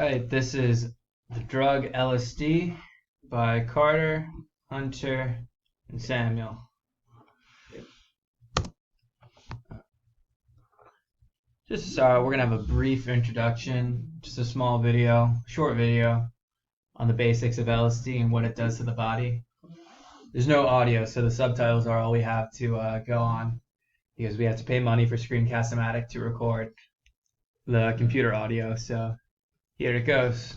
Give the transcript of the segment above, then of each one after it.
Alright, this is the drug LSD by Carter, Hunter, and Samuel. Just to start, we're going to have a brief introduction, just a small video, short video, on the basics of LSD and what it does to the body. There's no audio, so the subtitles are all we have to go on, because we have to pay money for Screencast-O-Matic to record the computer audio, so here it goes.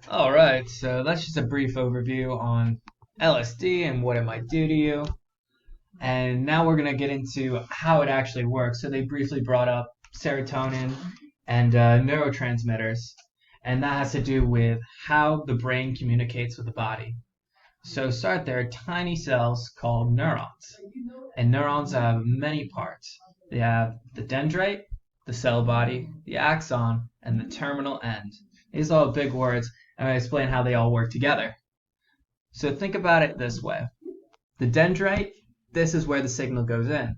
Alright, so that's just a brief overview on LSD and what it might do to you. And now we're going to get into how it actually works. So they briefly brought up serotonin and neurotransmitters, and that has to do with how the brain communicates with the body. So start there, tiny cells called neurons. And neurons have many parts. They have the dendrite, the cell body, the axon, and the terminal end. These are all big words, and I explain how they all work together. So think about it this way. The dendrite, this is where the signal goes in.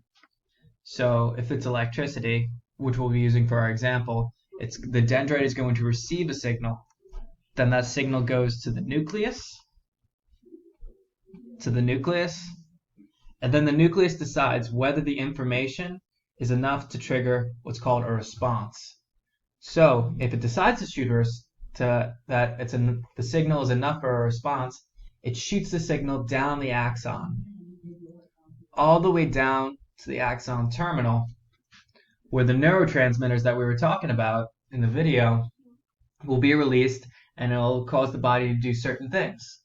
So if it's electricity, which we'll be using for our example, the dendrite is going to receive a signal. Then that signal goes to the nucleus, And then the nucleus decides whether the information is enough to trigger what's called a response. So if it decides to shoot the signal is enough for a response, it shoots the signal down the axon, all the way down to the axon terminal, where the neurotransmitters that we were talking about in the video will be released, and it'll cause the body to do certain things.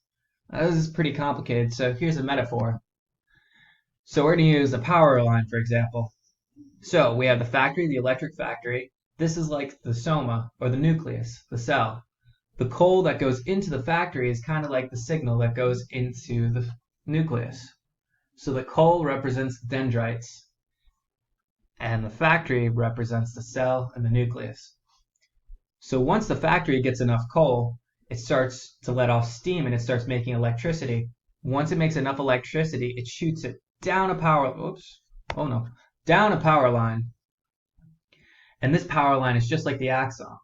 Now, this is pretty complicated, so here's a metaphor. So we're going to use a power line, for example. So we have the factory, the electric factory. This is like the soma, or the nucleus, the cell. The coal that goes into the factory is kind of like the signal that goes into the nucleus. So the coal represents dendrites, and the factory represents the cell and the nucleus. So once the factory gets enough coal, it starts to let off steam and it starts making electricity. Once it makes enough electricity, it shoots it down a power line. And this power line is just like the axon.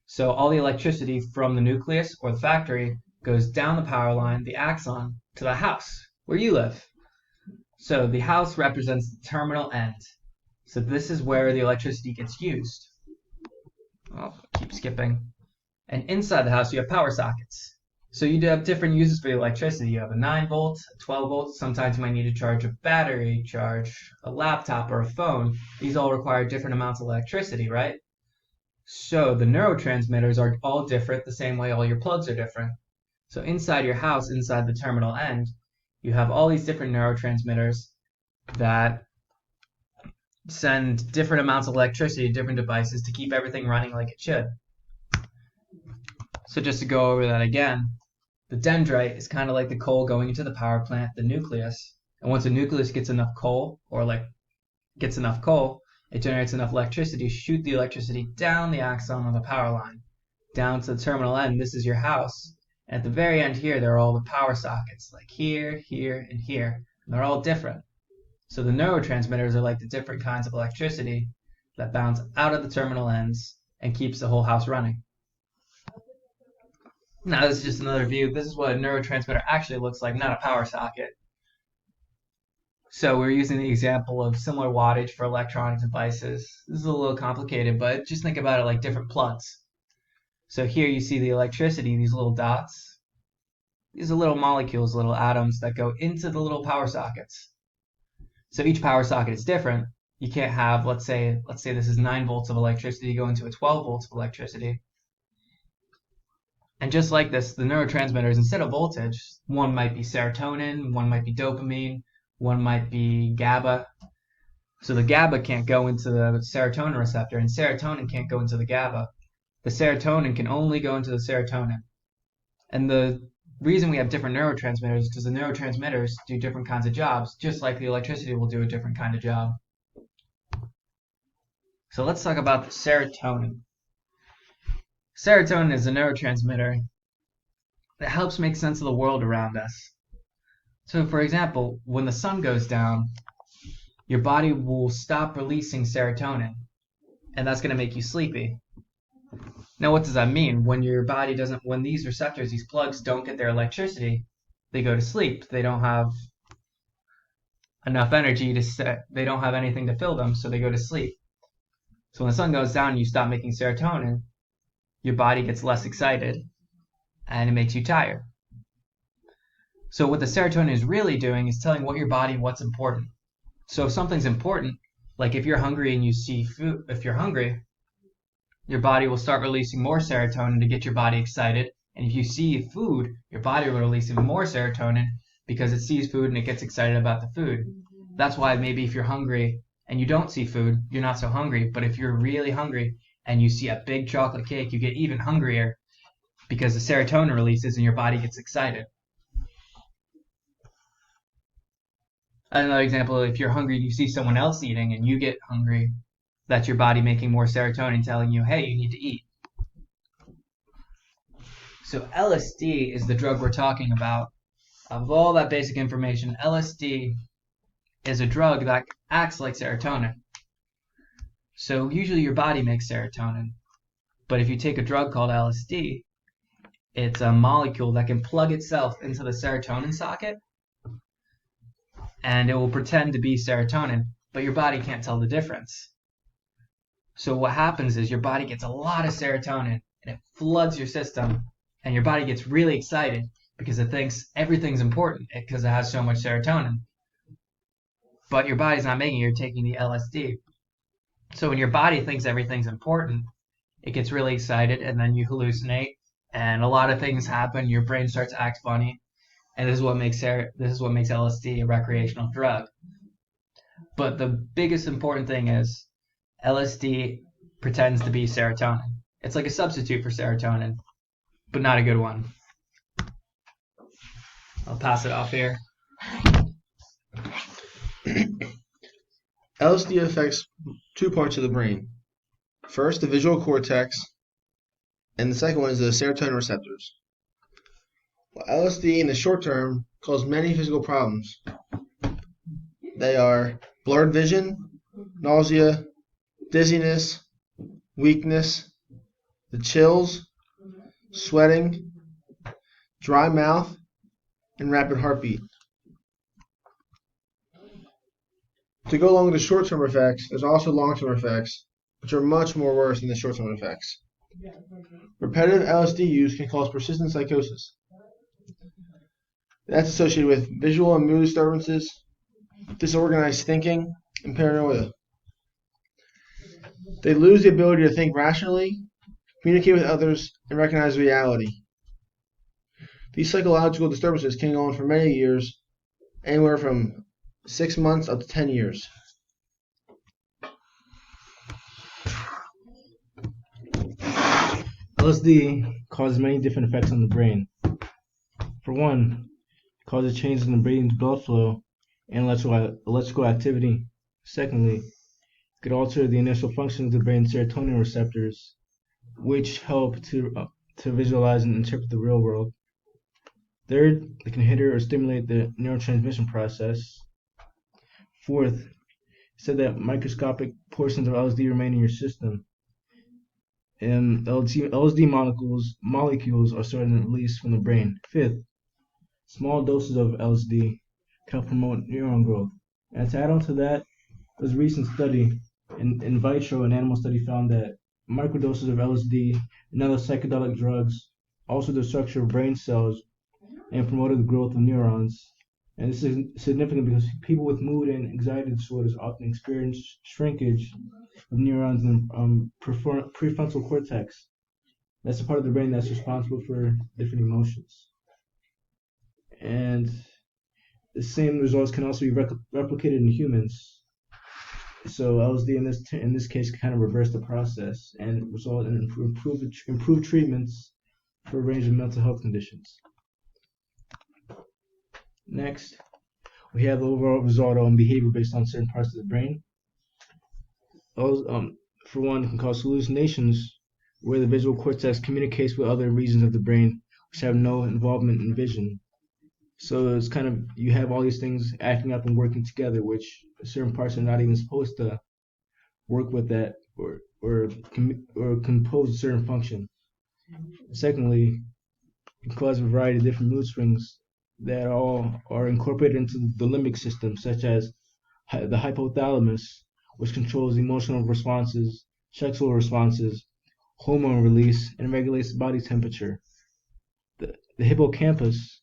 So all the electricity from the nucleus or the factory goes down the power line, the axon, to the house where you live. So the house represents the terminal end. So this is where the electricity gets used. I'll keep skipping. And inside the house, you have power sockets. So you do have different uses for the electricity. You have a 9 volt, a 12 volt. Sometimes you might need to charge a battery, charge a laptop or a phone. These all require different amounts of electricity, right? So the neurotransmitters are all different, the same way all your plugs are different. So inside your house, inside the terminal end, you have all these different neurotransmitters that send different amounts of electricity to different devices to keep everything running like it should. So just to go over that again, the dendrite is kind of like the coal going into the power plant, the nucleus. And once the nucleus gets enough coal, it generates enough electricity to shoot the electricity down the axon of the power line, down to the terminal end. This is your house. And at the very end here, there are all the power sockets, like here, here, and here. And they're all different. So the neurotransmitters are like the different kinds of electricity that bounce out of the terminal ends and keeps the whole house running. Now this is just another view. This is what a neurotransmitter actually looks like, not a power socket. So we're using the example of similar wattage for electronic devices. This is a little complicated, but just think about it like different plugs. So here you see the electricity, these little dots. These are little molecules, little atoms that go into the little power sockets. So each power socket is different. You can't have, let's say this is 9 volts of electricity go into a 12 volts of electricity. And just like this, the neurotransmitters, instead of voltage, one might be serotonin, one might be dopamine, one might be GABA. So the GABA can't go into the serotonin receptor, and serotonin can't go into the GABA. The serotonin can only go into the serotonin. And the reason we have different neurotransmitters is because the neurotransmitters do different kinds of jobs, just like the electricity will do a different kind of job. So let's talk about the serotonin. Serotonin is a neurotransmitter that helps make sense of the world around us. So for example, when the sun goes down, your body will stop releasing serotonin, and that's going to make you sleepy. Now what does that mean? When these receptors, these plugs don't get their electricity, they go to sleep. They don't have enough energy they don't have anything to fill them, so they go to sleep. So when the sun goes down and you stop making serotonin, your body gets less excited and it makes you tired. So what the serotonin is really doing is telling your body what's important. So if something's important, like if you're hungry and you see food, if you're hungry, your body will start releasing more serotonin to get your body excited. And if you see food, your body will release even more serotonin because it sees food and it gets excited about the food. That's why maybe if you're hungry and you don't see food, you're not so hungry. But if you're really hungry and you see a big chocolate cake, you get even hungrier because the serotonin releases and your body gets excited. Another example, if you're hungry and you see someone else eating and you get hungry, that's your body making more serotonin telling you, hey, you need to eat. So LSD is the drug we're talking about. Of all that basic information, LSD is a drug that acts like serotonin. So usually your body makes serotonin. But if you take a drug called LSD, it's a molecule that can plug itself into the serotonin socket. and it will pretend to be serotonin, but your body can't tell the difference. So what happens is your body gets a lot of serotonin and it floods your system, and your body gets really excited because it thinks everything's important because it has so much serotonin. But your body's not making it, you're taking the LSD. So when your body thinks everything's important, it gets really excited and then you hallucinate and a lot of things happen, your brain starts to act funny, and this is what makes LSD a recreational drug. But the biggest important thing is LSD pretends to be serotonin. It's like a substitute for serotonin, but not a good one. I'll pass it off here. LSD affects 2 parts of the brain. First, the visual cortex, and the second one is the serotonin receptors. LSD in the short term causes many physical problems. They are blurred vision, nausea, dizziness, weakness, the chills, sweating, dry mouth, and rapid heartbeat. To go along with the short-term effects, there's also long-term effects, which are much more worse than the short-term effects. Repetitive LSD use can cause persistent psychosis. That's associated with visual and mood disturbances, disorganized thinking, and paranoia. They lose the ability to think rationally, communicate with others, and recognize reality. These psychological disturbances can go on for many years, anywhere from 6 months up to 10 years. LSD causes many different effects on the brain. For one, it causes changes in the brain's blood flow and electrical activity. Secondly, it could alter the initial functions of the brain's serotonin receptors, which help to visualize and interpret the real world. Third, it can hinder or stimulate the neurotransmission process. Fourth, it said that microscopic portions of LSD remain in your system, and LSD molecules are stored and released from the brain. Fifth, small doses of LSD can help promote neuron growth. And to add on to that, there's a recent study, in vitro, an animal study found that microdoses of LSD and other psychedelic drugs altered the structure of brain cells and promoted the growth of neurons. And this is significant because people with mood and anxiety disorders often experience shrinkage of neurons in the prefrontal cortex. That's the part of the brain that's responsible for different emotions. And the same results can also be replicated in humans. So LSD in this case can kind of reverse the process and result in improved treatments for a range of mental health conditions. Next, we have the overall result on behavior based on certain parts of the brain. For one, it can cause hallucinations where the visual cortex communicates with other regions of the brain which have no involvement in vision. So it's kind of, you have all these things acting up and working together, which certain parts are not even supposed to work with that or compose a certain function. Secondly, it can cause a variety of different mood swings that all are incorporated into the limbic system, such as the hypothalamus, which controls emotional responses, sexual responses, hormone release, and regulates body temperature. The hippocampus,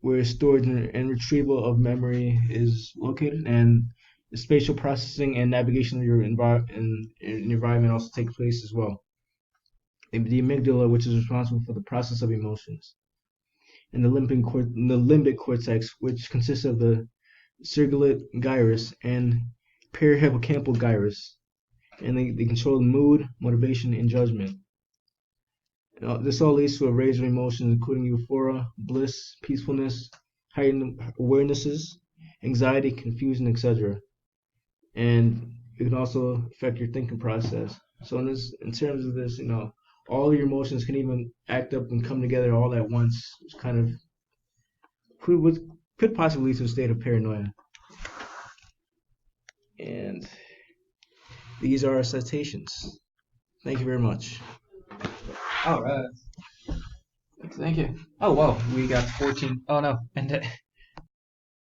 where storage and retrieval of memory is located, and the spatial processing and navigation of your environment also take place as well. The amygdala, which is responsible for the process of emotions. And the limbic cortex, which consists of the cingulate gyrus and perihippocampal gyrus, and they control the mood, motivation, and judgment. This all leads to a range of emotions, including euphoria, bliss, peacefulness, heightened awarenesses, anxiety, confusion, etc. And it can also affect your thinking process. So in terms of this, all your emotions can even act up and come together all at once, which kind of could possibly lead to a state of paranoia. And these are our citations. Thank you very much. All right. Thank you. Oh, whoa. We got 14. Oh, no. And